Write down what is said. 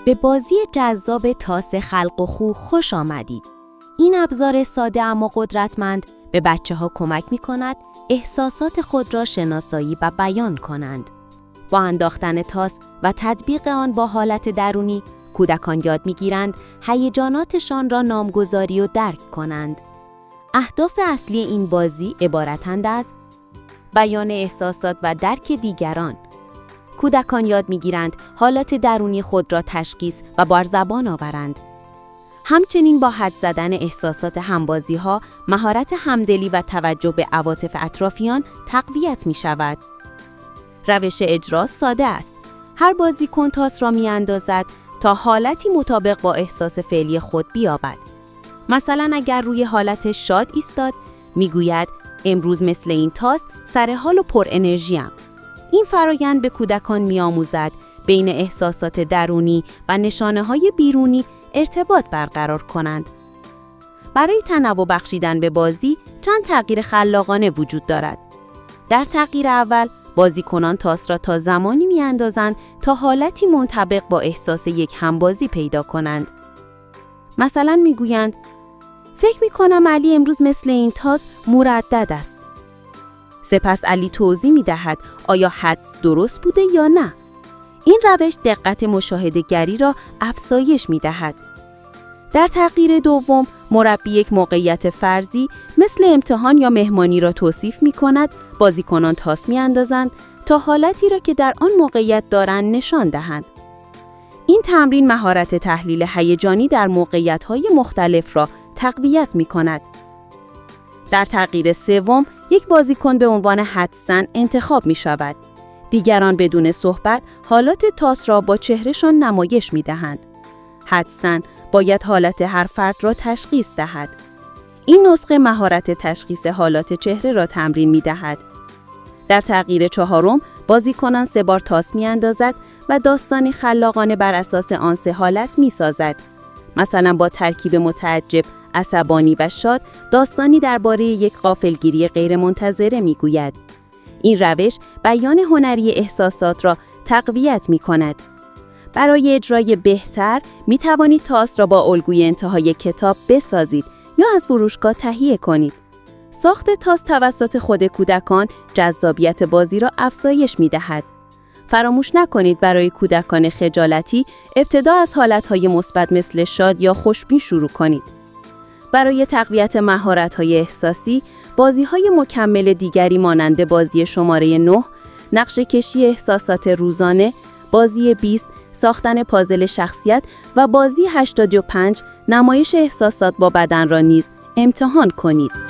به بازی جذاب تاس خلق و خو خوش آمدید. این ابزار ساده اما قدرتمند به بچه‌ها کمک می‌کند احساسات خود را شناسایی و بیان کنند. با انداختن تاس و تطبیق آن با حالت درونی، کودکان یاد می‌گیرند هیجاناتشان را نامگذاری و درک کنند. اهداف اصلی این بازی عبارتند از بیان احساسات و درک دیگران. کودکان یاد می‌گیرند حالات درونی خود را تشخیص و بر زبان آورند. همچنین با حد زدن احساسات همبازی‌ها، مهارت همدلی و توجه به عواطف اطرافیان تقویت می‌شود. روش اجرا ساده است. هر بازیکن تاس را می‌اندازد تا حالتی مطابق با احساس فعلی خود بیابد. مثلا اگر روی حالت شاد ایستاد، می‌گوید امروز مثل این تاس سرحال و پر انرژیم. این فرایند به کودکان می‌آموزد بین احساسات درونی و نشانه‌های بیرونی ارتباط برقرار کنند. برای تنوع بخشیدن به بازی چند تغییر خلاقانه وجود دارد. در تغییر اول، بازیکنان تاس را تا زمانی می‌اندازند تا حالتی منطبق با احساس یک همبازی پیدا کنند. مثلا می‌گویند فکر می‌کنم علی امروز مثل این تاس مردد است. سپس علی توضیح می‌دهد آیا حدس درست بوده یا نه. این روش دقت مشاهده‌گری را افزایش می‌دهد. در تغییر دوم، مربی یک موقعیت فرضی مثل امتحان یا مهمانی را توصیف می‌کند، بازیکنان تاس می‌اندازند تا حالتی را که در آن موقعیت دارند نشان دهند. این تمرین مهارت تحلیل هیجانی در موقعیت‌های مختلف را تقویت می‌کند. در تغییر سوم، یک بازیکن به عنوان حدس‌زن انتخاب می‌شود. دیگران بدون صحبت حالات تاس را با چهرهشان نمایش می‌دهند. حدس‌زن باید حالت هر فرد را تشخیص دهد. این نسخه مهارت تشخیص حالات چهره را تمرین می‌دهد. در تغییر چهارم، بازیکنان 3 بار تاس می‌اندازد و داستانی خلاقانه بر اساس آن 3 حالت می‌سازد. مثلا با ترکیب متعجب، عصبانی و شاد، داستانی درباره یک غافلگیری غیرمنتظره می‌گوید. این روش بیان هنری احساسات را تقویت می‌کند. برای اجرای بهتر می‌توانید تاس را با الگوی انتهای کتاب بسازید یا از فروشگاه تهیه کنید. ساخت تاس توسط خود کودکان جذابیت بازی را افزایش می‌دهد. فراموش نکنید برای کودکان خجالتی ابتدا از حالت‌های مثبت مثل شاد یا خوشبین شروع کنید. برای تقویت مهارت‌های احساسی، بازی‌های مکمل دیگری مانند بازی شماره 9، نقشه کشی احساسات روزانه، بازی 20، ساختن پازل شخصیت و بازی 85 نمایش احساسات با بدن را نیز امتحان کنید.